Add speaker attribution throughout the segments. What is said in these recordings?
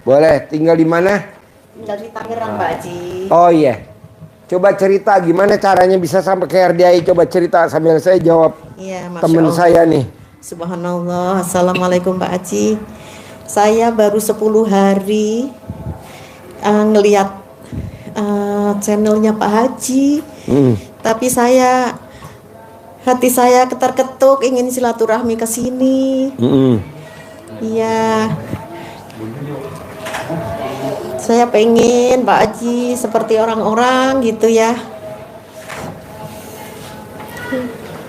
Speaker 1: Boleh. Tinggal di mana?
Speaker 2: Tinggal di Tangerang, Pak Haji.
Speaker 1: Oh iya. Coba cerita gimana caranya bisa sampai ke RDI. Coba cerita sambil saya jawab.
Speaker 2: Iya, Masya
Speaker 1: Temen
Speaker 2: Allah.
Speaker 1: saya nih.
Speaker 2: Subhanallah. Assalamualaikum Pak Haji. Saya baru 10 hari ngelihat channelnya Pak Haji. Tapi hati saya ketar-ketuk ingin silaturahmi ke sini. Iya. Saya pengen Pak Haji seperti orang-orang gitu ya.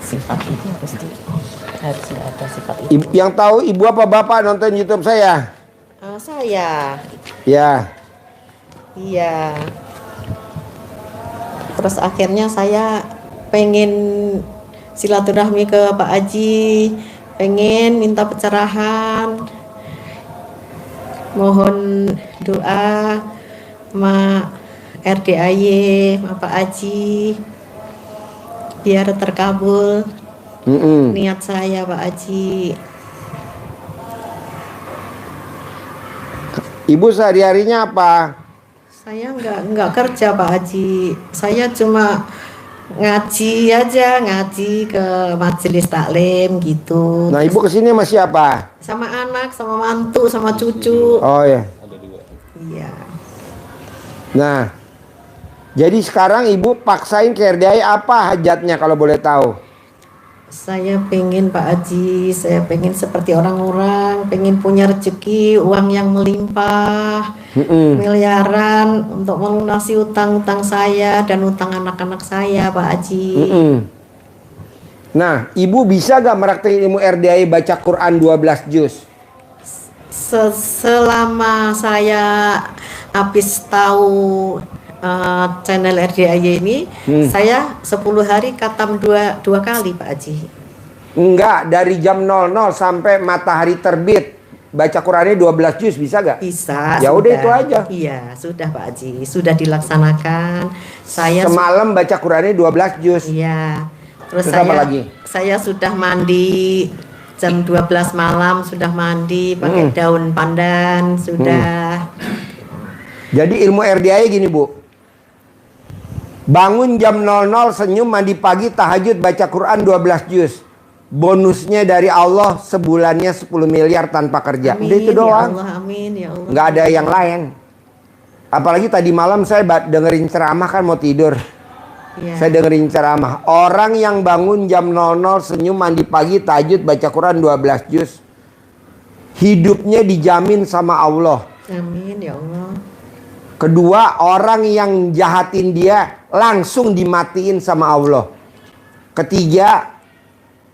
Speaker 2: Sifat itu pasti harus ada sifat itu.
Speaker 1: Yang tahu ibu apa bapak nonton YouTube saya?
Speaker 2: Saya.
Speaker 1: Ya.
Speaker 2: Iya. Terus akhirnya saya pengen silaturahmi ke Pak Haji, pengen minta pencerahan, mohon doa sama RDAY, sama Pak Haji, biar terkabul niat saya Pak Haji.
Speaker 1: Ibu sehari-harinya apa?
Speaker 2: Saya nggak kerja Pak Haji, saya cuma ngaji aja, ngaji ke majelis taklim gitu.
Speaker 1: Nah ibu kesini sama siapa?
Speaker 2: Sama anak, sama mantu, sama cucu.
Speaker 1: Oh ya.
Speaker 2: Iya.
Speaker 1: Nah, jadi sekarang ibu paksain ke RDI apa hajatnya kalau boleh tahu?
Speaker 2: Saya pengen Pak Haji, saya pengen seperti orang-orang, pengen punya rezeki, uang yang melimpah, miliaran untuk melunasi utang-utang saya dan utang anak-anak saya Pak Haji.
Speaker 1: Nah, ibu bisa gak meraktekin ilmu RDI baca Quran 12 juz?
Speaker 2: Selama saya habis tahu channel RDAY ini, saya 10 hari khatam dua kali Pak Haji.
Speaker 1: Enggak, dari jam 00 sampai matahari terbit baca Qurannya 12 juz bisa gak?
Speaker 2: Bisa.
Speaker 1: Ya udah itu aja.
Speaker 2: Iya, sudah Pak Haji, sudah dilaksanakan. Saya
Speaker 1: semalam baca Qurannya 12 juz.
Speaker 2: Iya. Terus
Speaker 1: apa lagi?
Speaker 2: Saya sudah mandi jam 12 malam, sudah mandi pakai daun pandan, sudah.
Speaker 1: Jadi ilmu RDAY gini Bu. Bangun jam 00, senyum, mandi pagi, tahajud, baca Quran 12 juz. Bonusnya dari Allah sebulannya 10 miliar tanpa kerja.
Speaker 2: Amin,
Speaker 1: udah itu doang.
Speaker 2: Ya Allah, amin ya Allah.
Speaker 1: Nggak ada yang lain. Apalagi tadi malam saya dengerin ceramah kan mau tidur.
Speaker 2: Ya.
Speaker 1: Saya dengerin ceramah. Orang yang bangun jam 00, senyum, mandi pagi, tahajud, baca Quran 12 juz. Hidupnya dijamin sama Allah.
Speaker 2: Amin ya Allah.
Speaker 1: Kedua, orang yang jahatin dia langsung dimatiin sama Allah. Ketiga,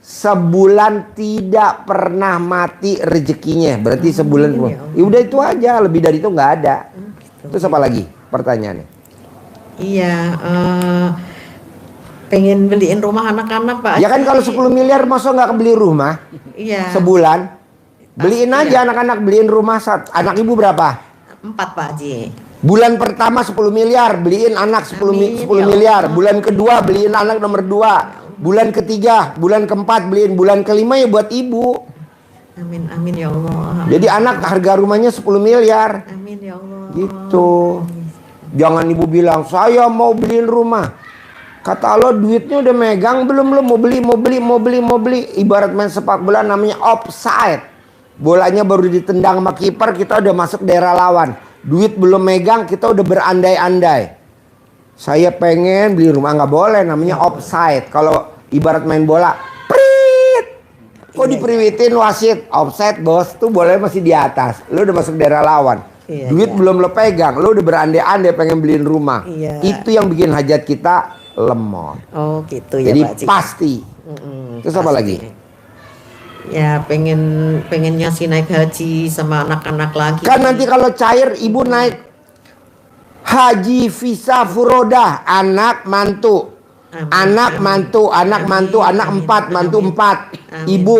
Speaker 1: sebulan tidak pernah mati rezekinya. Berarti sebulan semua. Ya udah itu aja, lebih dari itu nggak ada.
Speaker 2: Gitu.
Speaker 1: Terus apa lagi pertanyaannya?
Speaker 2: Iya, pengen beliin rumah anak-anak Pak.
Speaker 1: Ya kan kalau 10 miliar masa nggak kebeli rumah?
Speaker 2: Iya.
Speaker 1: Sebulan. Beliin aja anak-anak, beliin rumah. Anak ibu berapa?
Speaker 2: 4 Pak Haji.
Speaker 1: Bulan pertama 10 miliar, beliin anak 10 miliar. Bulan kedua beliin anak nomor 2. Bulan ketiga, bulan keempat beliin. Bulan kelima ya buat ibu.
Speaker 2: Amin, amin ya Allah.
Speaker 1: Jadi anak harga rumahnya 10 miliar.
Speaker 2: Amin ya Allah.
Speaker 1: Gitu. Jangan ibu bilang, saya mau beliin rumah. Kata Allah, duitnya udah megang belum, lo mau beli. Ibarat main sepak bola namanya offside. Bolanya baru ditendang sama kiper, kita udah masuk daerah lawan. Duit belum megang, kita udah berandai-andai. Saya pengen beli rumah, nggak boleh, namanya offside. Kalau ibarat main bola, prit, kok diperiwitin wasit, offside bos, tuh boleh masih di atas. Lo udah masuk daerah lawan. Duit belum lo pegang, lo udah berandai-andai pengen beliin rumah. Itu yang bikin hajat kita lemot.
Speaker 2: Oh gitu ya.
Speaker 1: Jadi
Speaker 2: Pak Haji.
Speaker 1: pasti. Terus apa lagi?
Speaker 2: Ya pengennya sih naik haji sama anak-anak lagi.
Speaker 1: Kan nanti kalau cair ibu naik haji visa furodah, anak mantu. Anak mantu, anak 4, mantu 4. Ibu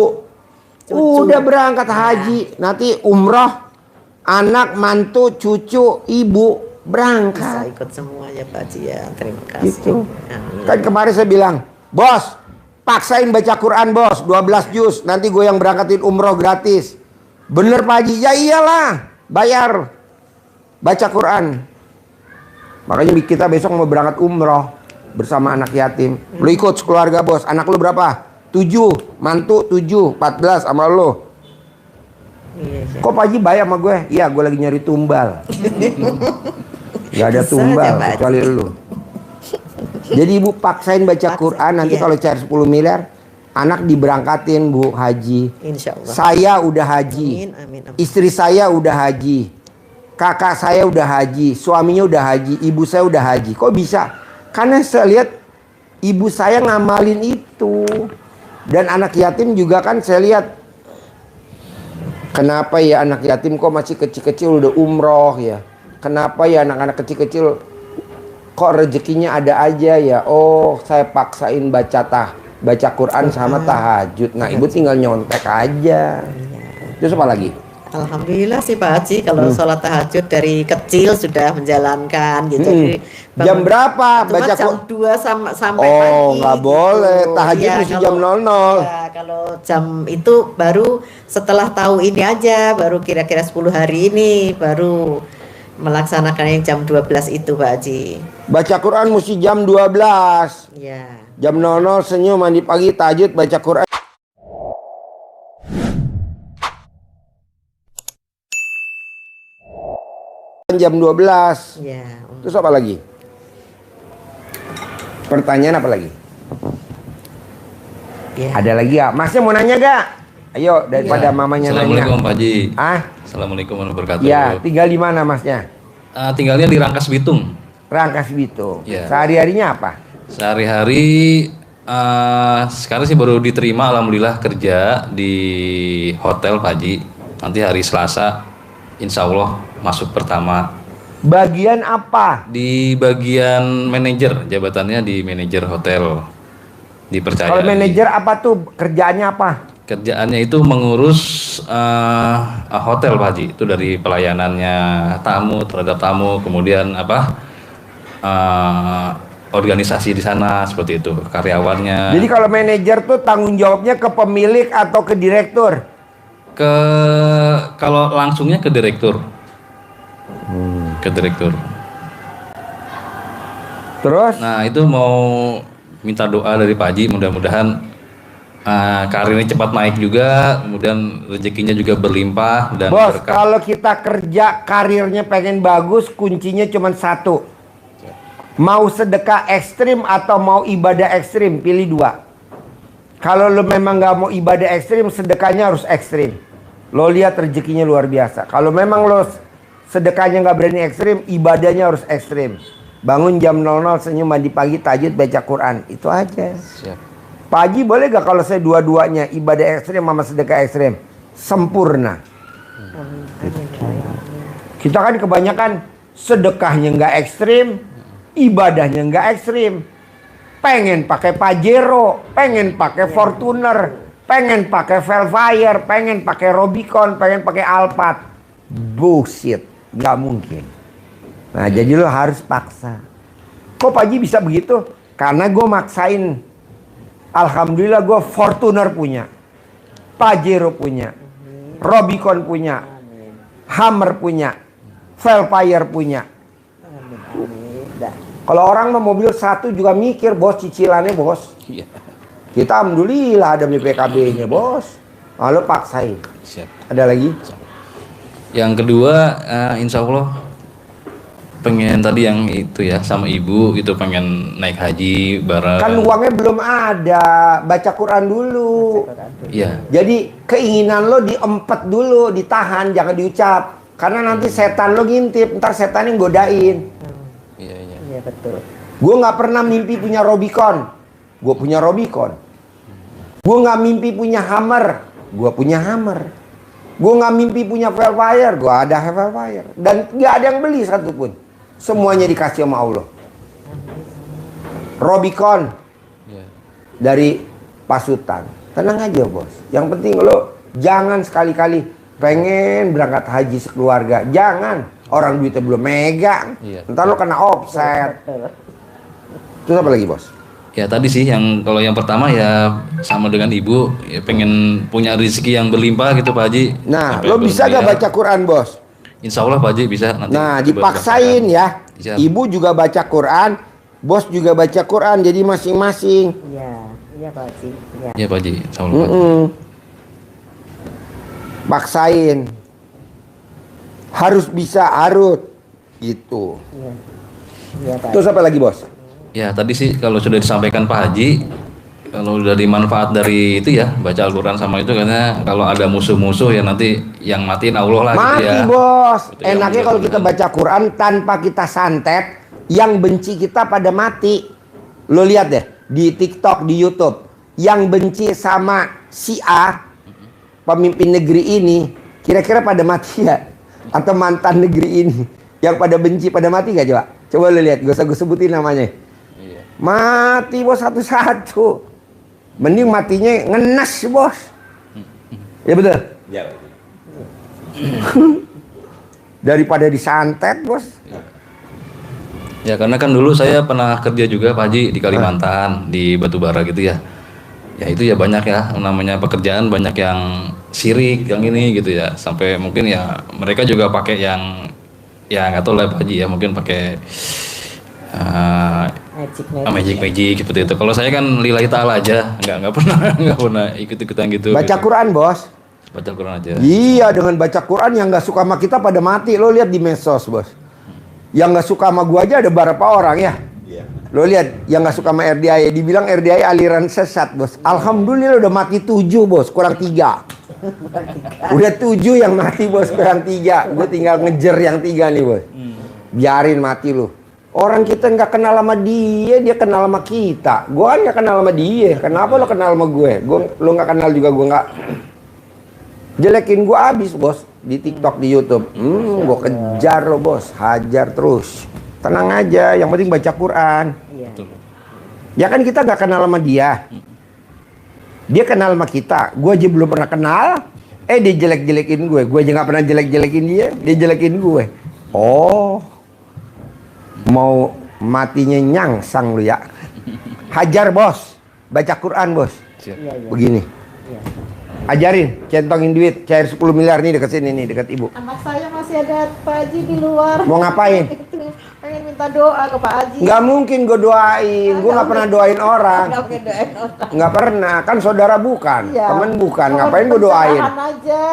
Speaker 1: udah berangkat haji, nanti umroh, anak mantu, cucu, ibu berangkat.
Speaker 2: Bisa ikut semua ya Pak Haji ya. Terima kasih.
Speaker 1: Gitu. Kan kemarin saya bilang, bos, paksain baca Quran bos, 12 juz. Nanti gue yang berangkatin umroh gratis. Bener Pak Haji? Ya iyalah, bayar baca Quran. Makanya kita besok mau berangkat umroh bersama anak yatim. Lu ikut sekeluarga bos. Anak lu berapa? 7, mantu 7, 14 sama lu.
Speaker 2: Iya.
Speaker 1: Kok Pak Haji bayar sama gue? Iya, gue lagi nyari tumbal. Gak ada
Speaker 2: Bisa
Speaker 1: tumbal
Speaker 2: aja, Pak
Speaker 1: kecuali lu. Jadi ibu paksain baca Quran. Nanti
Speaker 2: iya.
Speaker 1: kalau cari 10 miliar, anak diberangkatin Bu haji.
Speaker 2: Insya Allah.
Speaker 1: Saya udah haji.
Speaker 2: Amin, amin, amin.
Speaker 1: Istri saya udah haji. Kakak saya udah haji. Suaminya udah haji. Ibu saya udah haji. Kok bisa? Karena saya lihat ibu saya ngamalin itu. Dan anak yatim juga kan saya lihat. Kenapa ya anak yatim kok masih kecil-kecil udah umroh ya? Kenapa ya anak-anak kecil-kecil kok rezekinya ada aja ya? Oh, saya paksain baca Quran sama tahajud. Nah, ibu tinggal nyontek aja. Terus apa lagi?
Speaker 2: Alhamdulillah sih Pak Haji, kalau sholat tahajud dari kecil sudah menjalankan gitu.
Speaker 1: Jam berapa baca
Speaker 2: jam 2 sampai
Speaker 1: Oh,
Speaker 2: pagi
Speaker 1: nggak
Speaker 2: gitu.
Speaker 1: boleh. Tahajud
Speaker 2: Iya,
Speaker 1: mesti jam 00.
Speaker 2: Ya, kalau jam itu baru setelah tahu ini aja, baru kira-kira 10 hari ini baru melaksanakan yang jam 12 itu Pak Haji.
Speaker 1: Baca Quran mesti jam 12.
Speaker 2: Ya.
Speaker 1: Jam 00 senyum, mandi pagi, tahajud, baca Quran. Jam 12.
Speaker 2: Ya.
Speaker 1: Terus apa lagi? Pertanyaan apa lagi?
Speaker 2: Ya.
Speaker 1: Ada lagi ya? Masnya mau nanya gak? Ayo, daripada mamanya
Speaker 3: Assalamualaikum
Speaker 1: nanya.
Speaker 3: Pak Haji.
Speaker 1: Assalamualaikum
Speaker 3: warahmatullahi wabarakatuh.
Speaker 1: Ya, tinggal di mana masnya?
Speaker 3: Tinggalnya di Rangkas Bitung.
Speaker 1: Rangkas Bitung.
Speaker 3: Ya.
Speaker 1: Sehari-harinya apa?
Speaker 3: Sehari-hari sekarang sih baru diterima alhamdulillah kerja di hotel Pak Haji. Nanti hari Selasa insya Allah masuk pertama.
Speaker 1: Bagian apa?
Speaker 3: Di bagian manajer, jabatannya di manajer hotel. Dipercaya.
Speaker 1: Kalau manajer apa tuh? Kerjaannya apa?
Speaker 3: Kerjaannya itu mengurus hotel Pak Haji. Itu dari pelayanannya tamu terhadap tamu, kemudian organisasi di sana seperti itu, karyawannya.
Speaker 1: Jadi kalau manajer tuh tanggung jawabnya ke pemilik atau ke direktur?
Speaker 3: Kalau langsungnya ke direktur. Ke direktur.
Speaker 1: Terus?
Speaker 3: Nah, itu mau minta doa dari Pak Haji, mudah-mudahan karirnya cepat naik juga, kemudian rezekinya juga berlimpah dan
Speaker 1: Bos,
Speaker 3: berkah.
Speaker 1: kalau kita kerja karirnya pengen bagus, kuncinya cuma satu. Mau sedekah ekstrim atau mau ibadah ekstrim, pilih 2. Kalau lo memang nggak mau ibadah ekstrim, sedekahnya harus ekstrim. Lo lihat rezekinya luar biasa. Kalau memang lo sedekahnya nggak berani ekstrim, ibadahnya harus ekstrim. Bangun jam 00, senyum, mandi pagi, tahajud, baca Quran. Itu aja.
Speaker 3: Siap.
Speaker 1: Pak Haji boleh gak kalau saya dua-duanya, ibadah ekstrim sama sedekah ekstrim? Sempurna. Kita kan kebanyakan sedekahnya nggak ekstrim, ibadahnya nggak ekstrim. Pengen pakai Pajero, pengen pakai Fortuner, pengen pakai Velfire, pengen pakai Robicon, pengen pakai Alphard. Bullshit, nggak mungkin. Nah, jadi lo harus paksa. Kok Pak Haji bisa begitu? Karena gue maksain. Alhamdulillah gue Fortuner punya, Pajero punya, Robicon punya, Hammer punya, Velfire punya. Kalau orang mau mobil satu juga mikir bos, cicilannya bos.
Speaker 3: Iya.
Speaker 1: Kita alhamdulillah ada BPKB-nya bos. Lalu paksain.
Speaker 3: Siap.
Speaker 1: Ada lagi?
Speaker 3: Yang kedua, insya Allah pengen tadi yang itu ya sama ibu gitu, pengen naik haji bareng.
Speaker 1: Kan uangnya belum ada, baca Quran dulu.
Speaker 3: Iya.
Speaker 1: Jadi keinginan lo diempet dulu, ditahan, jangan diucap. Karena nanti setan lo ngintip, ntar setannya godain.
Speaker 3: Iya, iya.
Speaker 2: Iya betul.
Speaker 1: Gue nggak pernah mimpi punya Robicon, gue punya Robicon. Gue nggak mimpi punya Hammer, gue punya Hammer. Gue nggak mimpi punya Velfire, gue ada Velfire. Dan nggak ada yang beli satupun. Semuanya dikasih sama Allah. Robicon
Speaker 3: Iya.
Speaker 1: dari Pasutan. Tenang aja bos. Yang penting lo jangan sekali-kali pengen berangkat haji sekeluarga. Jangan. Orang duitnya belum megang.
Speaker 3: Iya.
Speaker 1: Ntar lo kena offset. Terus apa lagi bos?
Speaker 3: Ya tadi sih yang kalau yang pertama ya sama dengan ibu, ya pengen punya rezeki yang berlimpah gitu Pak Haji.
Speaker 1: Nah,
Speaker 3: Sampai
Speaker 1: lo bisa gak
Speaker 3: bermiliar.
Speaker 1: baca Quran bos?
Speaker 3: Insya Allah Pak Haji bisa nanti.
Speaker 1: Nah,
Speaker 3: coba
Speaker 1: dipaksain
Speaker 3: dilaksanakan.
Speaker 1: ya.
Speaker 3: Siap.
Speaker 1: Ibu juga baca Quran, bos juga baca Quran, jadi masing-masing.
Speaker 2: Iya, iya Pak Haji. Iya.
Speaker 3: Iya Pak Haji. Insya Allah Pak Haji.
Speaker 1: Paksain. Harus bisa arut gitu.
Speaker 2: Iya. Iya Pak.
Speaker 1: Terus apa lagi, bos?
Speaker 3: Ya tadi sih kalau sudah disampaikan Pak Haji, kalau dari manfaat dari itu ya baca Al-Quran sama itu, karena kalau ada musuh-musuh ya nanti yang matiin Allah lah gitu
Speaker 1: Mati,
Speaker 3: ya.
Speaker 1: bos.
Speaker 3: Itu yang
Speaker 1: Enaknya kalau kita
Speaker 3: mudah-mudahan.
Speaker 1: baca Quran tanpa kita santet, yang benci kita pada mati. Lo lihat deh di TikTok, di YouTube, yang benci sama si A, pemimpin negeri ini, kira-kira pada mati ya? Atau mantan negeri ini yang pada benci pada mati gak coba? Coba lo lihat, gak usah gue sebutin namanya.
Speaker 3: Iya.
Speaker 1: Mati bos satu-satu. Mending matinya ngenes bos. Ya betul.
Speaker 4: Ya.
Speaker 1: Daripada disantet bos.
Speaker 3: Ya karena kan dulu saya pernah kerja juga Pak Haji di Kalimantan, di Batubara gitu ya. Ya itu ya banyak ya namanya pekerjaan, banyak yang sirik yang ini gitu ya, sampai mungkin ya mereka juga pakai yang ya nggak tahu lah Pak Haji ya, mungkin pakai magic seperti itu. Kalau saya kan lillahi ta'ala aja, nggak pernah nggak pernah ikut-ikutan gitu.
Speaker 1: Baca
Speaker 3: gitu.
Speaker 1: Quran bos.
Speaker 3: Baca Quran aja.
Speaker 1: Iya, dengan baca Quran yang nggak suka sama kita pada mati. Lo lihat di medsos bos. Yang nggak suka sama gua aja ada berapa orang ya?
Speaker 4: Iya.
Speaker 1: Lo lihat yang nggak suka sama RDI, dibilang RDI aliran sesat bos. Alhamdulillah udah mati 7 bos, kurang 3. Udah 7 yang mati bos, kurang 3. Gue tinggal ngejer yang 3 nih bos. Biarin mati lo. Orang kita nggak kenal sama dia kenal sama kita. Gue kan nggak kenal sama dia. Kenapa lo kenal sama gue? Lo nggak kenal juga, gue nggak. Jelekin gue abis bos di TikTok, di YouTube. Gue kejar lo bos, hajar terus. Tenang aja, yang penting baca Quran.
Speaker 2: Iya.
Speaker 3: Betul.
Speaker 1: Ya kan kita nggak kenal sama dia. Dia kenal sama kita. Gue aja belum pernah kenal. Dia jelek-jelekin gue. Gue aja nggak pernah jelek-jelekin dia. Dia jelekin gue. Oh, mau matinya nyangsang lu ya. Hajar bos, baca Quran bos.
Speaker 3: Siap.
Speaker 2: Iya, iya.
Speaker 1: Begini.
Speaker 2: Iya.
Speaker 1: Ajarin, centongin duit, cair 10 miliar nih dekat sini nih, dekat ibu.
Speaker 2: Anak saya masih ada Pak Haji di luar.
Speaker 1: Mau ngapain?
Speaker 2: Pengen minta doa ke Pak Haji.
Speaker 1: Nggak mungkin gue doain, gue nggak pernah doain orang.
Speaker 2: Nggak pengen doain orang.
Speaker 1: Nggak pernah, kan saudara bukan,
Speaker 2: Iya.
Speaker 1: temen bukan,
Speaker 2: Cuma
Speaker 1: ngapain gue doain?
Speaker 2: pencerahan aja.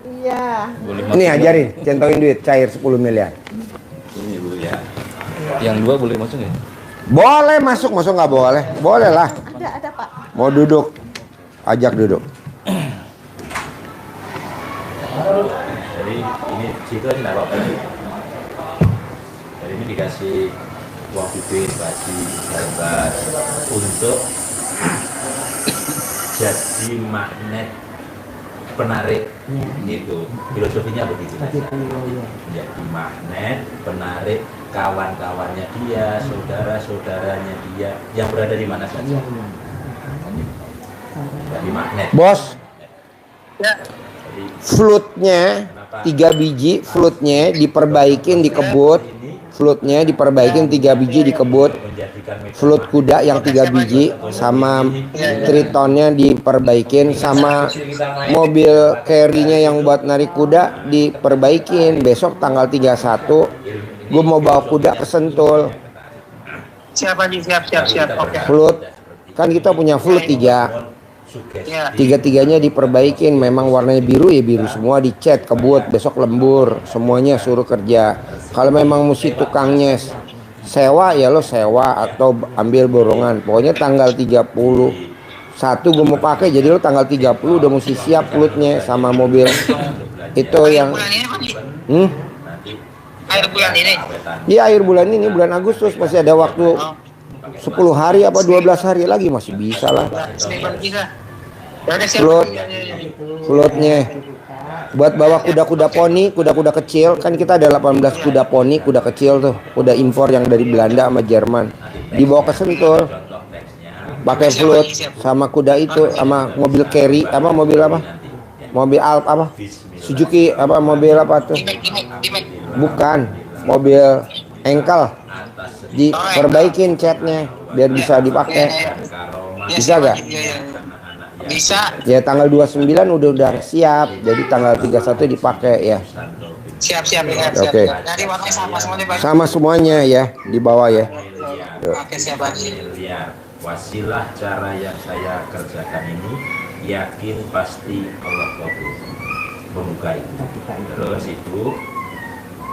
Speaker 2: Iya.
Speaker 3: Boleh
Speaker 1: Nih
Speaker 3: masuk.
Speaker 1: ajarin, centongin duit, cair 10 miliar.
Speaker 4: Ini Bu ya.
Speaker 3: Yang 2 boleh masuk ya?
Speaker 1: Boleh masuk nggak boleh? Boleh lah.
Speaker 2: Ada Pak.
Speaker 1: Mau duduk, ajak duduk.
Speaker 4: Jadi ini situ aja naruh tadi. Jadi ini dikasih uang bibit bagi sahabat untuk jadi magnet penarik itu, filosofinya begitu. Jadi magnet penarik kawan-kawannya dia, saudara-saudaranya dia yang berada di mana saja. Jadi magnet.
Speaker 1: Bos,
Speaker 4: Jadi
Speaker 1: flutnya 3 biji, flutnya diperbaikin, dikebut. Flutnya diperbaikin 3 biji, dikebut. Flut kuda yang 3 biji, sama tritonnya diperbaikin, sama mobil carry-nya yang buat narik kuda diperbaikin. Besok tanggal 31 gue mau bawa kuda ke Sentul.
Speaker 5: Siap Haji, siap. Oke.
Speaker 1: Flut, kan kita punya flut 3.
Speaker 5: Ya.
Speaker 1: Tiga-tiganya diperbaikin, memang warnanya biru ya biru semua, dicat, kebut, besok lembur, semuanya suruh kerja. Kalau memang mesti tukangnya sewa ya lo sewa atau ambil borongan. Pokoknya tanggal 31 gue mau pakai, jadi lo tanggal 30 udah mesti siap flutnya sama mobil itu yang
Speaker 5: Bulan ini Haji, akhir bulan ini.
Speaker 1: Iya akhir bulan ini, bulan Agustus masih ada waktu 10 hari apa 12 hari lagi masih bisa lah.
Speaker 5: Senin bisa. Ya udah siap.
Speaker 1: Flut, flutnya buat bawa kuda-kuda poni, kuda-kuda kecil, kan kita ada 18 kuda poni, kuda kecil tuh, kuda impor yang dari Belanda sama Jerman, dibawa ke Sentul, pakai flut sama kuda itu, sama mobil carry, apa mobil apa, mobil Alp apa, Suzuki apa, mobil apa tuh,
Speaker 5: Dimek.
Speaker 1: bukan, mobil engkel, diperbaikin catnya biar bisa dipakai, bisa gak?
Speaker 5: Bisa.
Speaker 1: Ya tanggal 29 udah siap, jadi tanggal 31 dipakai ya.
Speaker 5: Siap, siap, siap,
Speaker 1: Oke.
Speaker 5: siap. Nanti warnanya sama semuanya, Pak.
Speaker 1: Sama semuanya ya di bawah ya.
Speaker 4: miliar.
Speaker 5: Oke, siap, Pak.
Speaker 4: Miliar. Wasilah cara yang saya kerjakan ini yakin pasti Allah kabul. Membuka itu. Terus itu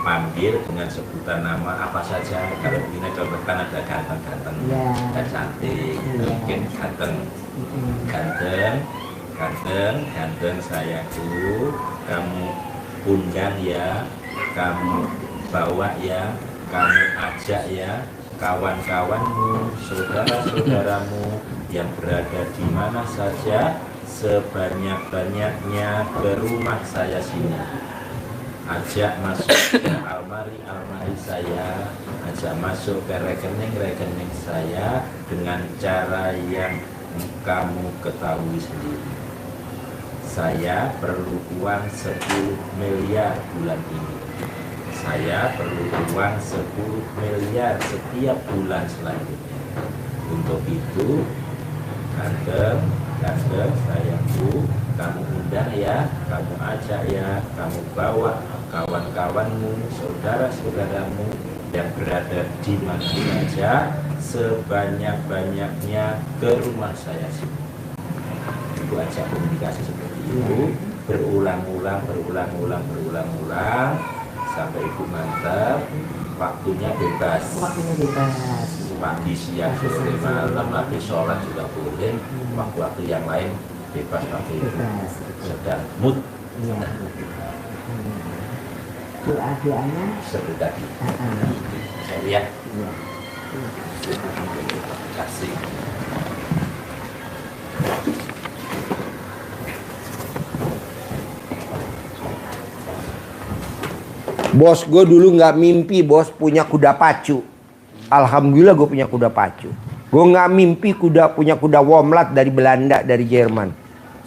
Speaker 4: panggil dengan sebutan nama apa saja. Kalau ini contoh kan ada ganteng-ganteng dan cantik, mungkin ganteng sayangku, kamu undang ya, kamu bawa ya, kamu ajak ya kawan-kawanmu, saudara-saudaramu yang berada di mana saja, sebanyak-banyaknya ke rumah saya sini. Ajak masuk ke almari saya, ajak masuk ke rekening saya dengan cara yang kamu ketahui sendiri. Saya perlu uang 10 miliar bulan ini. Saya perlu uang 10 miliar setiap bulan selanjutnya. Untuk itu, ganteng sayangku, kamu undang ya, kamu ajak ya, kamu bawa kawan-kawanmu, saudara-saudaramu yang berada di mana saja, sebanyak-banyaknya ke rumah saya sini. Ibu ajak komunikasi seperti itu, berulang-ulang sampai ibu mantap. Waktunya bebas. Pagi, siang, sore, malam, habis sholat juga boleh. Waktu-waktu yang lain bebas pakai itu. Sedang mood.
Speaker 6: Doa-doanya
Speaker 4: Seperti tadi. Saya lihat. Terima kasih.
Speaker 1: Bos gue dulu nggak mimpi bos punya kuda pacu. Alhamdulillah gue punya kuda pacu. Gue nggak mimpi punya kuda Womlat dari Belanda, dari Jerman.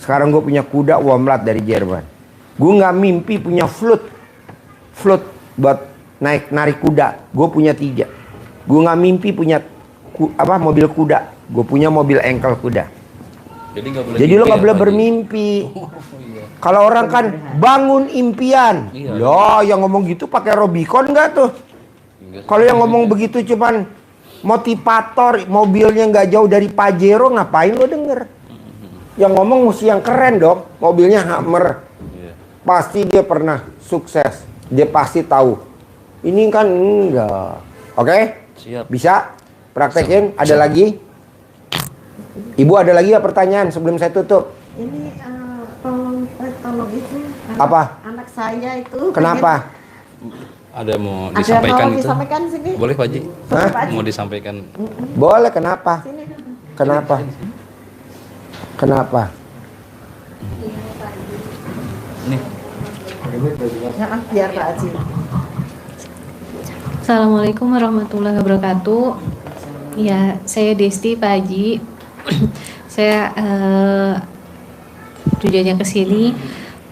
Speaker 1: Sekarang gue punya kuda Womlat dari Jerman. Gue nggak mimpi punya flute buat narik kuda. Gue punya 3. Gue nggak mimpi punya mobil kuda. Gue punya mobil engkel kuda. Jadi lo nggak boleh bermimpi. Kalau orang kan bangun impian. Loh, yang ngomong gitu pakai Robicon nggak tuh? Kalau yang ngomong begitu cuman motivator, mobilnya nggak jauh dari Pajero, ngapain lo denger? Yang ngomong mesti yang keren dong, mobilnya Hummer. Pasti dia pernah sukses, dia pasti tahu. Ini kan enggak. Oke?
Speaker 3: Siap.
Speaker 1: Bisa? Praktekin. Ada lagi? Ibu ada lagi ya pertanyaan sebelum saya tutup?
Speaker 2: Ini tolong itu.
Speaker 1: Apa?
Speaker 2: Anak saya itu.
Speaker 1: Kenapa?
Speaker 3: Ada mau
Speaker 2: Ada
Speaker 3: disampaikan
Speaker 2: mau
Speaker 3: gitu?
Speaker 2: disampaikan sini.
Speaker 3: Boleh Pak Haji?
Speaker 1: Hah?
Speaker 3: Mau disampaikan?
Speaker 1: Boleh, kenapa?
Speaker 2: Sini.
Speaker 1: Kenapa? Kenapa?
Speaker 3: Nih.
Speaker 2: Jangan biar Pak Haji.
Speaker 7: Assalamualaikum warahmatullahi wabarakatuh. Ya, saya Desti Pak Haji. Saya tujuannya ke sini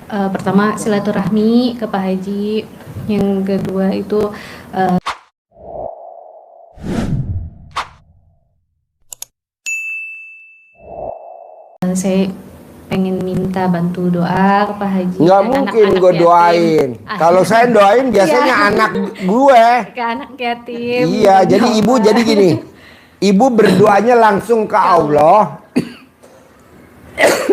Speaker 7: pertama silaturahmi ke Pak Haji. Yang kedua itu saya pengen minta bantu doa ke Pak Haji.
Speaker 1: Nggak
Speaker 7: dan
Speaker 1: mungkin
Speaker 7: anak-anak
Speaker 1: gue
Speaker 7: yatim.
Speaker 1: doain. Kalau saya doain biasanya
Speaker 7: Iya.
Speaker 1: anak gue.
Speaker 7: Ke anak yatim.
Speaker 1: Iya, jadi ibu jadi gini. Ibu berdoanya langsung ke Allah.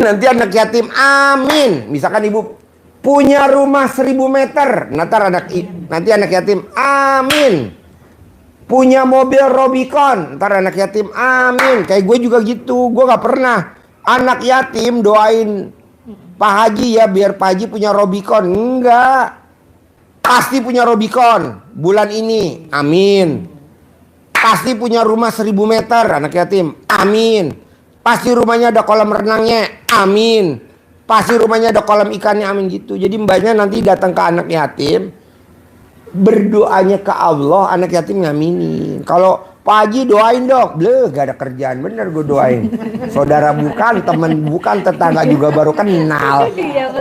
Speaker 1: Nanti anak yatim, amin. Misalkan ibu punya rumah 1000 meter. Nanti anak yatim, amin. Punya mobil Robicon. Ntar anak yatim, amin. Kayak gue juga gitu. Gue gak pernah anak yatim doain Pak Haji ya biar Pak Haji punya Robicon. Enggak. Pasti punya Robicon bulan ini, amin. Pasti punya rumah 1000 meter anak yatim, amin. Pasti rumahnya ada kolam renangnya, amin. Pasti rumahnya ada kolam ikannya, amin gitu. Jadi mbaknya nanti datang ke anak yatim, berdoanya ke Allah, anak yatim ngaminin. Kalau Pak Haji doain dong, bleh gak ada kerjaan, bener gue doain. Saudara bukan, temen bukan, tetangga juga baru kenal.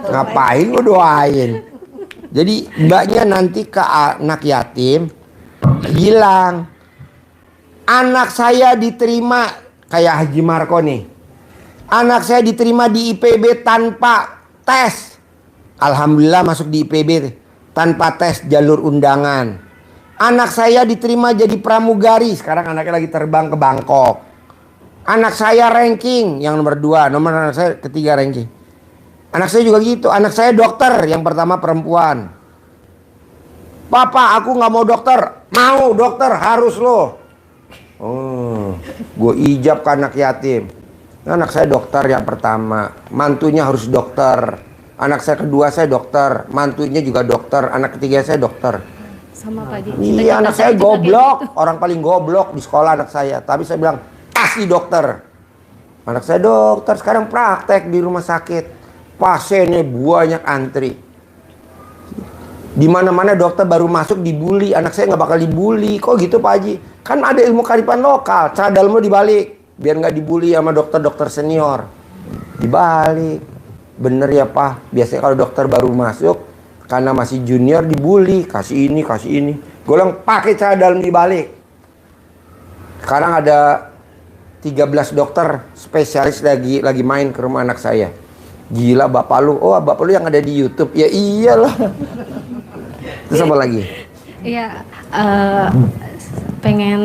Speaker 1: Ngapain gue doain? Jadi mbaknya nanti ke anak yatim bilang, anak saya diterima kayak Haji Marco nih. Anak saya diterima di IPB tanpa tes. Alhamdulillah masuk di IPB. tanpa tes jalur undangan. Anak saya diterima jadi pramugari, sekarang anaknya lagi terbang ke Bangkok. Anak saya ranking yang nomor 2, nomor anak saya ketiga ranking. Anak saya juga gitu, anak saya dokter, yang pertama perempuan. Papa, aku nggak mau dokter. Mau dokter, harus lo. Oh, gue ijab ke anak yatim. Anak saya dokter yang pertama, mantunya harus dokter. Anak saya kedua saya dokter, mantunya juga dokter. Anak ketiga saya dokter.
Speaker 7: Sama Pak Haji.
Speaker 1: Iya, anak saya goblok, orang paling goblok di sekolah anak saya. Tapi saya bilang pasti dokter. Anak saya dokter, sekarang praktek di rumah sakit. Pasiennya banyak antri. Di mana-mana dokter baru masuk dibully, anak saya nggak bakal dibully. Kok gitu Pak Haji? Kan ada ilmu kearifan lokal, cadalmu dibalik, biar nggak dibully sama dokter-dokter senior. Dibalik, bener ya Pak. Biasanya kalau dokter baru masuk, karena masih junior dibully, kasih ini, kasih ini. Gue bilang pakai cadal dibalik. Sekarang ada 13 dokter spesialis lagi main ke rumah anak saya. Gila bapak lu, oh bapak lu yang ada di YouTube. Ya iyalah. Terus apa lagi?
Speaker 7: Iya, pengen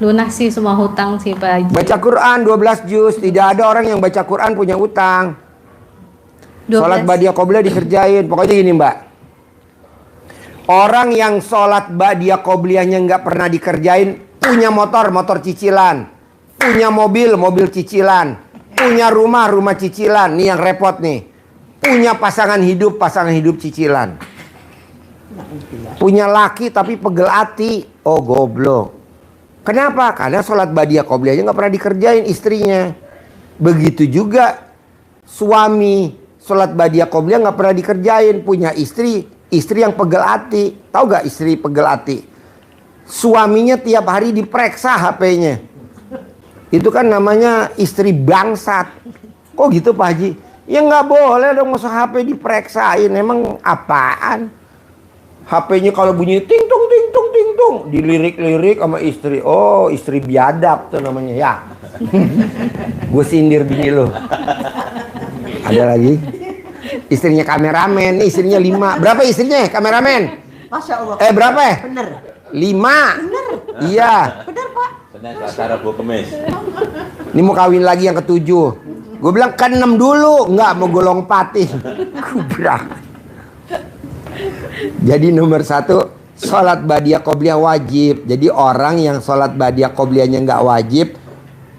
Speaker 7: lunasi semua hutang sih Pak Haji.
Speaker 1: Baca Quran 12 juz. Tidak ada orang yang baca Quran punya utang.
Speaker 7: 12.
Speaker 1: Sholat ba'diyah qobliyah dikerjain. Pokoknya gini Mbak, orang yang sholat ba'diyah qobliyahnya nggak pernah dikerjain, punya motor cicilan, punya mobil cicilan, punya rumah cicilan. Nih yang repot nih. Punya pasangan hidup cicilan. Punya laki tapi pegel hati. Oh goblok. Kenapa? Karena sholat ba'diyah qobliyahnya nggak pernah dikerjain istrinya. Begitu juga suami, sholat ba'diyah qobliyah nggak pernah dikerjain. Punya istri yang pegel hati. Tahu gak istri pegel hati? Suaminya tiap hari diperiksa HP-nya. Itu kan namanya istri bangsat. Kok gitu Pak Haji? Ya nggak boleh dong masa HP diperiksain. Emang apaan? HP-nya kalau bunyi ting tung dilirik-lirik sama istri. Oh, istri biadab tuh namanya ya. Gue sindir bini lo. Ada lagi? Istrinya kameramen, istrinya 5. Berapa istrinya kameramen?
Speaker 6: Masya Allah.
Speaker 1: Berapa ya?
Speaker 6: Bener.
Speaker 1: 5.
Speaker 6: Bener.
Speaker 1: Iya.
Speaker 6: Bener Pak.
Speaker 4: Ternyata acara Bu Kemis.
Speaker 1: Ini mau kawin lagi yang ke-7. Gue bilang ke-6 dulu. Enggak, mau gue lompatin. Kubrak. Jadi nomor 1, sholat ba'diyah qobliyah wajib. Jadi orang yang sholat ba'diyah qobliyahnya nggak wajib,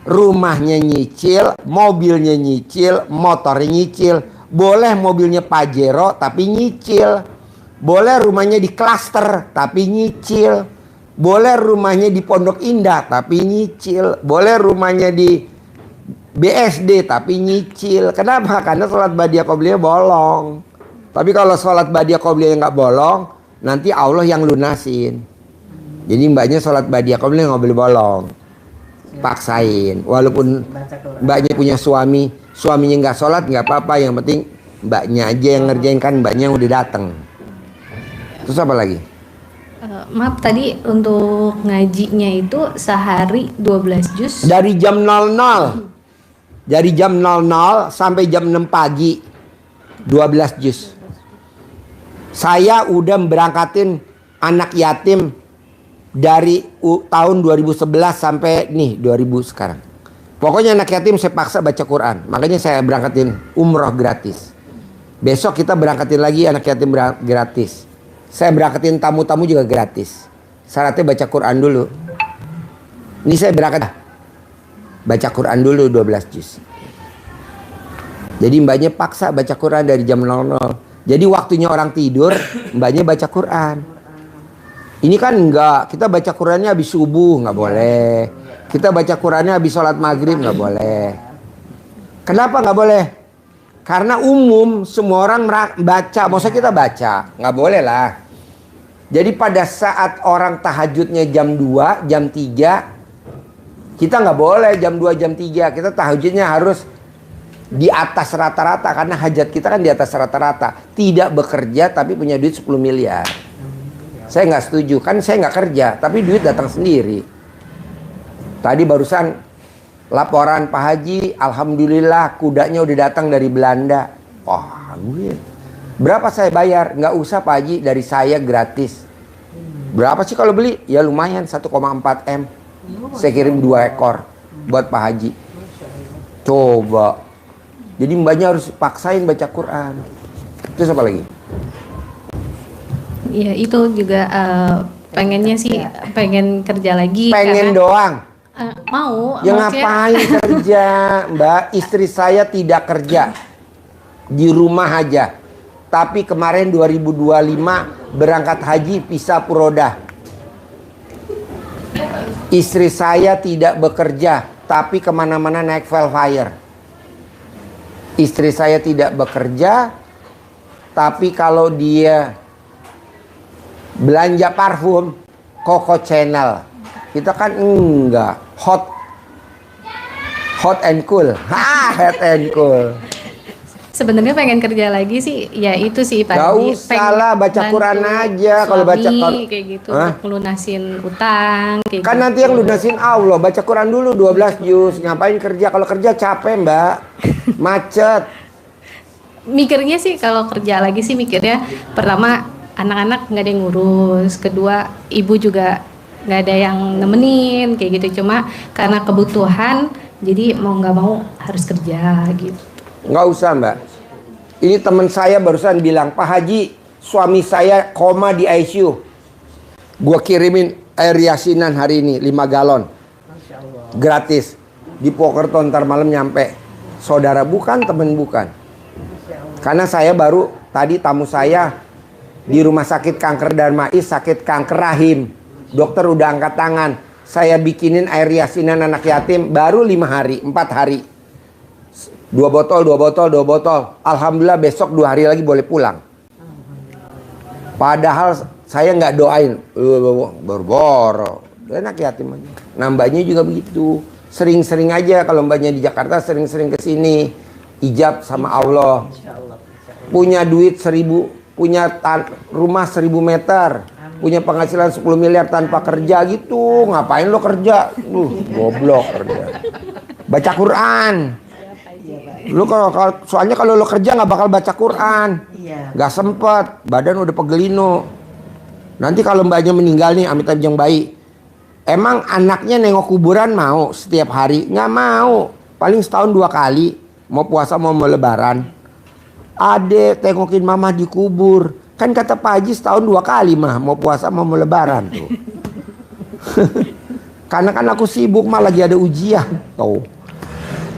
Speaker 1: rumahnya nyicil, mobilnya nyicil, motornya nyicil. Boleh mobilnya Pajero tapi nyicil. Boleh rumahnya di klaster tapi nyicil. Boleh rumahnya di Pondok Indah tapi nyicil. Boleh rumahnya di BSD tapi nyicil. Kenapa? Karena sholat ba'diyah qobliyah bolong. Tapi kalau sholat ba'diyah qobliyah nggak bolong, nanti Allah yang lunasin. Jadi mbaknya sholat ba'diyah qobliyah nggak boleh bolong. Paksain. Walaupun mbaknya punya suami, suaminya nggak sholat nggak apa-apa. Yang penting mbaknya aja yang ngerjain, kan mbaknya udah datang. Terus apa lagi?
Speaker 7: Maaf tadi untuk ngajinya itu sehari 12 juz.
Speaker 1: Dari jam 00. Dari jam 00 sampai jam 6 pagi 12 juz. Saya udah berangkatin anak yatim dari tahun 2011 sampai nih 2000 sekarang. Pokoknya anak yatim saya paksa baca Quran. Makanya saya berangkatin umroh gratis. Besok kita berangkatin lagi anak yatim gratis. Saya berangkatin tamu-tamu juga gratis. Syaratnya baca Quran dulu. Ini saya berangkat baca Quran dulu 12 juz. Jadi mbaknya paksa baca Quran dari jam 00. Jadi waktunya orang tidur, mbaknya baca Quran. Ini kan enggak, kita baca Qurannya habis subuh, nggak boleh. Kita baca Qurannya habis sholat maghrib, nggak boleh. Kenapa nggak boleh? Karena umum, semua orang baca, maksudnya kita baca, nggak boleh lah. Jadi pada saat orang tahajudnya jam 2, jam 3, kita nggak boleh jam 2, jam 3. Kita tahajudnya harus di atas rata-rata, karena hajat kita kan di atas rata-rata. Tidak bekerja tapi punya duit 10 miliar. Saya nggak setuju, kan saya nggak kerja tapi duit datang sendiri. Tadi barusan laporan Pak Haji, alhamdulillah kudanya udah datang dari Belanda. Wah, gue Berapa saya bayar? Nggak usah Pak Haji, dari saya gratis. Berapa sih kalau beli? Ya lumayan 1,4 M. Saya kirim 2 ekor buat Pak Haji. Coba. Jadi mbaknya harus paksain baca Quran. Terus apa lagi?
Speaker 7: Ya itu juga pengennya sih pengen kerja lagi.
Speaker 1: Pengen
Speaker 7: karena,
Speaker 1: doang.
Speaker 7: mau.
Speaker 1: Ya
Speaker 7: maksudnya-
Speaker 1: ngapain kerja, Mbak? Istri saya tidak kerja. Di rumah aja. Tapi kemarin 2025 berangkat haji pisah puroda. Istri saya tidak bekerja, tapi kemana-mana naik Velfire. Istri saya tidak bekerja, tapi kalau dia belanja parfum, Coco Chanel. Kita kan enggak, hot and cool. Hot and cool.
Speaker 7: Sebenarnya pengen kerja lagi sih, ya itu sih Pak
Speaker 1: Gak
Speaker 7: Haji.
Speaker 1: usah lah, baca
Speaker 7: bantu
Speaker 1: Quran aja kalau baca
Speaker 7: suami, kayak gitu,
Speaker 1: Hah?
Speaker 7: untuk melunasin utang. Kayak
Speaker 1: Kan
Speaker 7: gitu.
Speaker 1: nanti yang lunasin Allah, baca Quran dulu 12 juz. Ngapain kerja? Kalau kerja capek, Mbak. Macet.
Speaker 7: Mikirnya sih kalau kerja lagi sih mikirnya pertama anak-anak nggak ada yang ngurus, kedua ibu juga nggak ada yang nemenin kayak gitu. Cuma karena kebutuhan, jadi mau nggak mau harus kerja gitu.
Speaker 1: Nggak usah, Mbak. Ini teman saya barusan bilang, Pak Haji, suami saya koma di ICU. Gua kirimin air yasinan hari ini 5 galon. Gratis. Di Pokerto ntar malam nyampe. Saudara bukan, temen bukan. Karena saya baru tadi tamu saya di rumah sakit kanker Darmais, sakit kanker rahim. Dokter udah angkat tangan. Saya bikinin air yasinan anak yatim baru 5 hari, 4 hari. 2 botol. Alhamdulillah besok 2 hari lagi boleh pulang. Padahal saya nggak doain. Boro-boro. Enak yatim aja. Nah mbaknya juga begitu. Sering-sering aja kalau mbaknya di Jakarta sering-sering kesini. Ijab sama Allah. Punya duit 1000, punya rumah 1000 meter. Punya penghasilan 10 miliar tanpa kerja gitu. Ngapain lo kerja? Goblok kerja. Baca Quran. Lu soalnya kalau lo kerja nggak bakal baca Quran. Nggak sempet. Badan udah pegelino. Nanti kalau mbaknya meninggal nih, amit-amit yang baik. Emang anaknya nengok kuburan mau setiap hari? Nggak mau. Paling setahun 2 kali. Mau puasa mau lebaran. Ade tengokin mama di kubur. Kan kata Pak Haji setahun 2 kali mah. Mau puasa mau lebaran tuh. Karena kan aku sibuk mah lagi ada ujian. Tuh.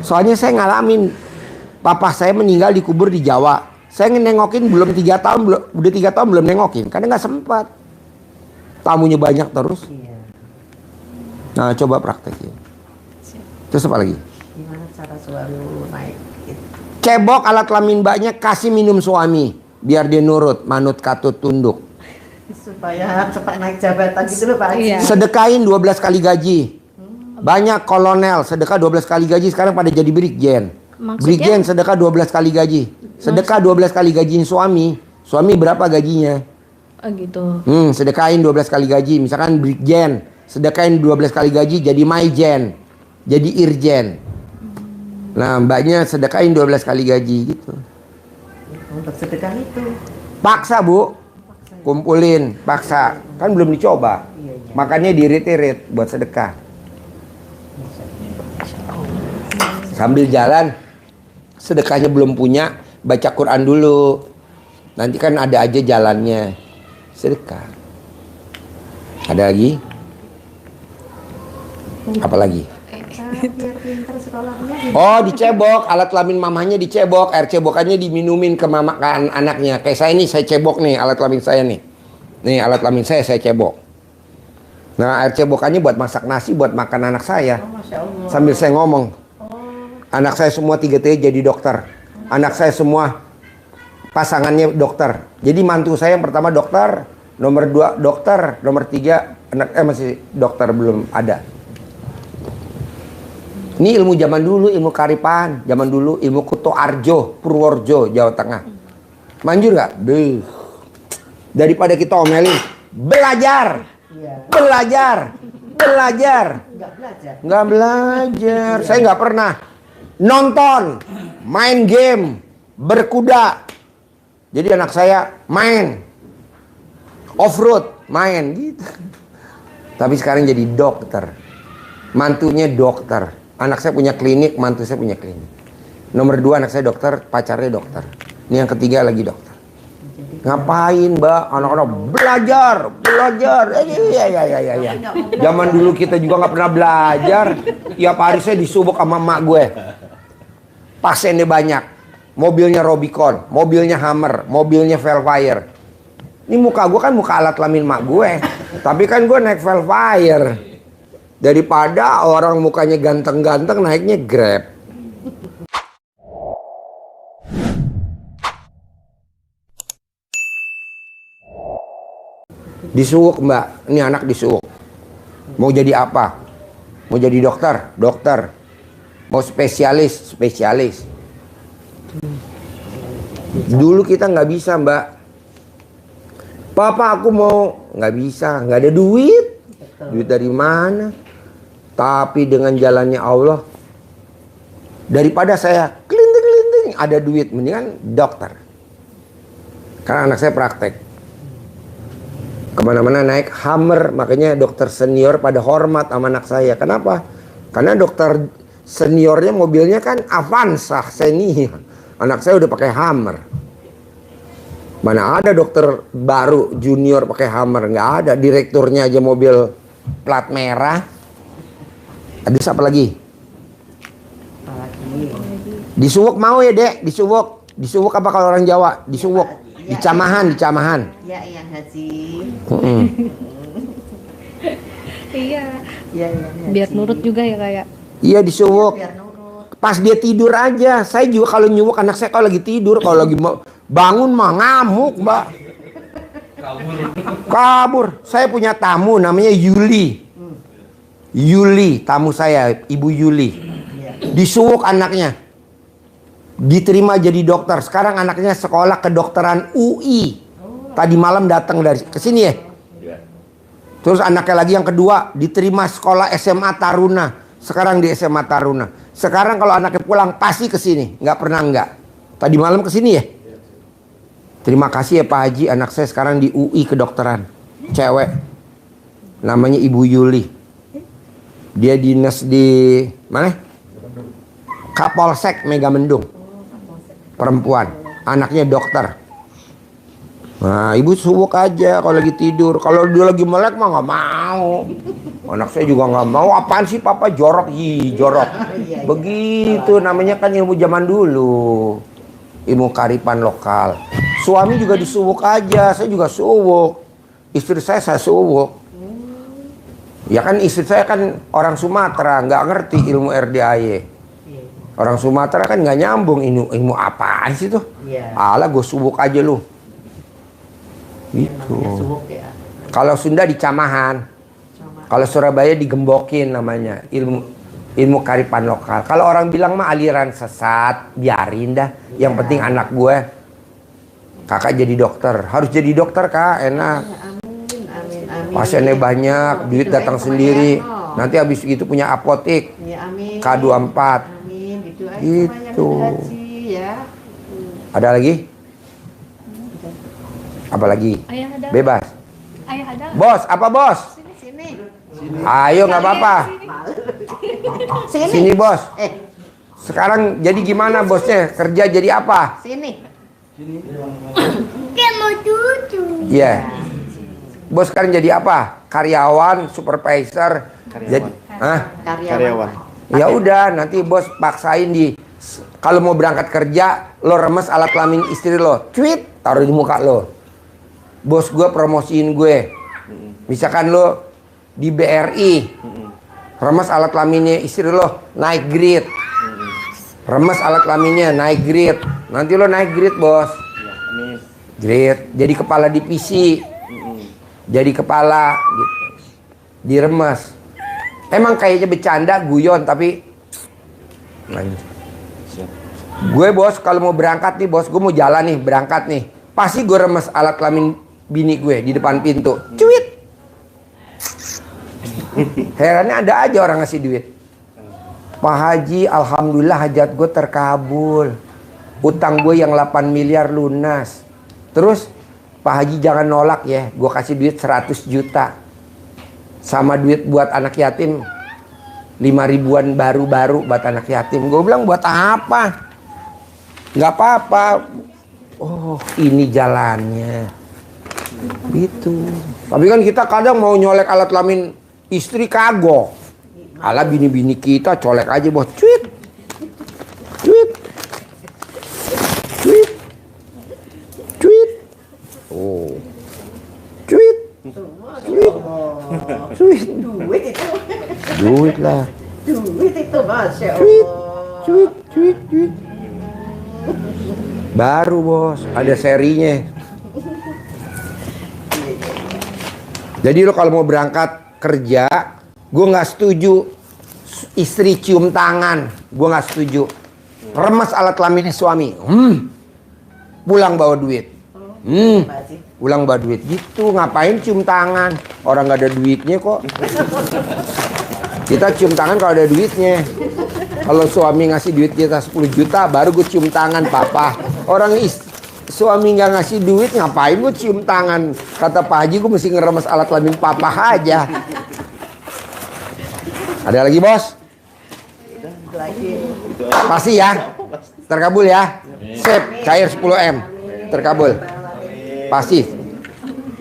Speaker 1: Soalnya saya ngalamin. Papa saya meninggal dikubur di Jawa. Saya nengokin belum 3 tahun. Udah 3 tahun belum nengokin. Karena nggak sempat. Tamunya banyak terus. Nah coba praktekin. Terus apa lagi?
Speaker 2: Gimana cara selalu naik gitu.
Speaker 1: Cebok alat kelamin mbaknya, kasih minum suami. Biar dia nurut, manut katut tunduk.
Speaker 2: Supaya cepat naik jabatan gitu loh Pak Haji.
Speaker 7: Iya.
Speaker 1: Sedekahin 12 kali gaji. Banyak kolonel sedekah 12 kali gaji, sekarang pada jadi brigjen.
Speaker 7: Maksudnya?
Speaker 1: Brigjen sedekah 12 kali gaji. Sedekah 12 kali gajiin suami. Suami berapa gajinya?
Speaker 7: Oh gitu.
Speaker 1: Sedekahin 12 kali gaji. Misalkan brigjen, sedekahin 12 kali gaji jadi maijen. Jadi irjen. Nah mbaknya sedekahin 12 kali gaji gitu.
Speaker 2: Untuk sedekah itu.
Speaker 1: Paksa Bu. Kumpulin, paksa. Kan belum dicoba. Makanya diirit-irit buat sedekah. Sambil jalan, sedekahnya belum punya, baca Quran dulu. Nanti kan ada aja jalannya. Sedekah. Ada lagi? Apa lagi?
Speaker 2: Biar pintar sekolahnya.
Speaker 1: Oh, dicebok. Alat kelamin mamanya dicebok. Air cebokannya diminumin ke mama ke anaknya. Kayak saya nih, saya cebok nih alat kelamin saya nih. Nih alat kelamin saya cebok. Nah, air cebokannya buat masak nasi, buat makan anak saya.
Speaker 2: Masya Allah.
Speaker 1: Sambil saya ngomong. Anak saya semua 3T jadi dokter. Anak saya semua pasangannya dokter. Jadi mantu saya yang pertama dokter, nomor 2 dokter, nomor 3 anak masih dokter belum ada. Ini ilmu zaman dulu, ilmu Karipan, zaman dulu ilmu Kuto Arjo, Purworejo, Jawa Tengah. Manjur nggak? Beuh. Daripada kita omelin, belajar, belajar, belajar. Nggak belajar. Saya nggak pernah nonton, main game, berkuda. Jadi anak saya main off-road, main gitu. Tapi sekarang jadi dokter. Mantunya dokter. Anak saya punya klinik, mantu saya punya klinik. Nomor 2 anak saya dokter, pacarnya dokter. Ini yang ketiga lagi dokter. Ngapain mbak? Anak-anak belajar. Iya. Zaman dulu kita juga nggak pernah belajar. Tiap hari saya disubuk sama emak gue. Pasiennya banyak. Mobilnya Robicon, mobilnya Hammer, mobilnya Velfire. Ini muka gue kan muka alat kelamin mak gue. Tapi kan gue naik Velfire. Daripada orang mukanya ganteng-ganteng naiknya Grab. Disuwuk mbak, ini anak disuwuk. Mau jadi apa? Mau jadi dokter? Dokter. Mau spesialis? Spesialis. Dulu kita nggak bisa mbak. Papa aku mau, nggak bisa, nggak ada duit. Duit dari mana? Tapi dengan jalannya Allah, daripada saya kelinting-kelinting ada duit, mendingan dokter. Karena anak saya praktek. Kemana-mana naik Hammer, makanya dokter senior pada hormat sama anak saya. Kenapa? Karena dokter seniornya mobilnya kan Avanza senior. Anak saya udah pakai Hammer. Mana ada dokter baru junior pakai Hammer? Nggak ada. Direkturnya aja mobil plat merah. Ada apa lagi? Disuwuk mau ya dek? Disuwuk. Disuwuk apa kalau orang Jawa? Disuwuk. Dicamahan, dicamahan.
Speaker 2: Ya, yang haji.
Speaker 7: Iya.
Speaker 2: Ya,
Speaker 7: Biar nurut juga ya kayak.
Speaker 1: Iya disuwuk.
Speaker 2: Biar nurut.
Speaker 1: Pas dia tidur aja. Saya juga kalau nyuwuk anak saya kalau lagi tidur, kalau lagi bangun mah ngamuk, mbak. Kabur. Saya punya tamu namanya Yuli. Yuli, tamu saya, Ibu Yuli. Disuwuk anaknya. Diterima jadi dokter. Sekarang anaknya sekolah kedokteran UI. Tadi malam datang dari kesini ya. Terus anaknya lagi yang kedua diterima sekolah SMA Taruna. Sekarang di SMA Taruna. Sekarang kalau anaknya pulang pasti ke sini, nggak pernah nggak. Tadi malam ke sini ya. Terima kasih ya Pak Haji, anak saya sekarang di UI kedokteran. Cewek. Namanya Ibu Yuli. Dia dinas di mana? Kapolsek Megamendung. Perempuan. Anaknya dokter. Nah, ibu suwuk aja kalau lagi tidur. Kalau dia lagi melek mah nggak mau. Anak saya juga nggak mau. Apaan sih papa jorok? Jorok. Begitu namanya kan ilmu zaman dulu. Ilmu kearifan lokal. Suami juga disuwuk aja. Saya juga suwuk. Istri saya suwuk. Ya kan istri saya kan orang Sumatera, nggak ngerti ilmu RDAY. Orang Sumatera kan nggak nyambung ilmu apaan sih tuh? Alah gue suwuk aja lu. Gitu.
Speaker 2: Ya.
Speaker 1: Kalau Sunda dicamahan, kalau Surabaya digembokin namanya ilmu kearifan lokal. Kalau orang bilang mah aliran sesat, biarin dah. Yang penting anak gue, kakak jadi dokter, harus jadi dokter kak, enak.
Speaker 2: Amin.
Speaker 1: Pasiennya banyak, duit datang sendiri. Nanti habis itu punya apotek,
Speaker 2: Ya, amin.
Speaker 1: K24.
Speaker 2: Amin. Gitu aja
Speaker 1: Gitu.
Speaker 2: haji, ya.
Speaker 1: Ada lagi? Apa lagi?
Speaker 7: Ayah ada.
Speaker 1: Bebas.
Speaker 7: Ayah ada.
Speaker 1: Bos, apa bos?
Speaker 2: Sini.
Speaker 1: Ayo nggak apa-apa. Sini bos. Sekarang jadi gimana bosnya? Kerja jadi apa?
Speaker 2: Sini.
Speaker 6: Dia mau cucu.
Speaker 1: Iya. Bos sekarang jadi apa? Karyawan, supervisor. Jadi,
Speaker 2: Karyawan.
Speaker 1: ya udah nanti bos paksain kalau mau berangkat kerja, lo remes alat kelamin istri lo, cuit, taruh di muka lo. Bos gue promosiin gue. Misalkan lo di BRI, remes alat kelaminnya istri lo, naik grade. Remes alat kelaminnya, naik grade. Nanti lo naik grade bos. Grade, jadi kepala divisi. Jadi kepala gitu. Diremes. Emang kayaknya bercanda, guyon, tapi gue bos kalau mau berangkat nih bos, gue mau jalan nih, berangkat nih, pasti gue remes alat kelamin bini gue di depan pintu, cuit. Herannya ada aja orang ngasih duit. Pak Haji, alhamdulillah hajat gue terkabul. Utang gue yang 8 miliar lunas. Terus Pak Haji jangan nolak ya, gue kasih duit 100 juta. Sama duit buat anak yatim 5.000-an baru-baru buat anak yatim. Gue bilang buat apa? Nggak apa-apa. Oh ini jalannya. Gitu. Tapi kan kita kadang mau nyolek alat kelamin istri kagok. Ala bini-bini kita colek aja bos. Cuit. Cuit. Cuit. Cuit. Oh. Cuit. Cuit. Cuit.
Speaker 2: Duit itu.
Speaker 1: Duit lah.
Speaker 2: Duit itu Masya
Speaker 1: Cuit.
Speaker 2: Allah.
Speaker 1: Cuit. Cuit. Cuit. Baru bos, ada serinya. Jadi lo kalau mau berangkat kerja, gue nggak setuju istri cium tangan, gue nggak setuju. Remas alat kelaminnya suami, pulang bawa duit, pulang bawa duit gitu. Ngapain cium tangan? Orang nggak ada duitnya kok. Kita cium tangan kalau ada duitnya. Kalau suami ngasih duit kita 10 juta, baru gue cium tangan papa. Orang suami nggak ngasih duit, ngapain gue cium tangan? Kata Pak Haji, gue mesti ngeremes alat kelamin papa aja. Ada lagi bos? Pasti ya? Terkabul ya? Sip, cair 10M. Terkabul. Pasti.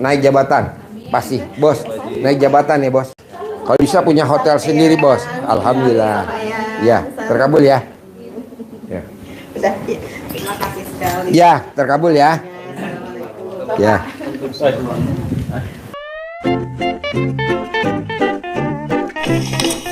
Speaker 1: Naik jabatan. Pasti. Bos, naik jabatan ya bos. Kalau bisa punya hotel sendiri bos. Alhamdulillah. Ya, terkabul ya. Ya.
Speaker 2: Udah, ya. Terima kasih sekali.
Speaker 1: Ya, terkabul ya. Ya.
Speaker 3: Assalamualaikum.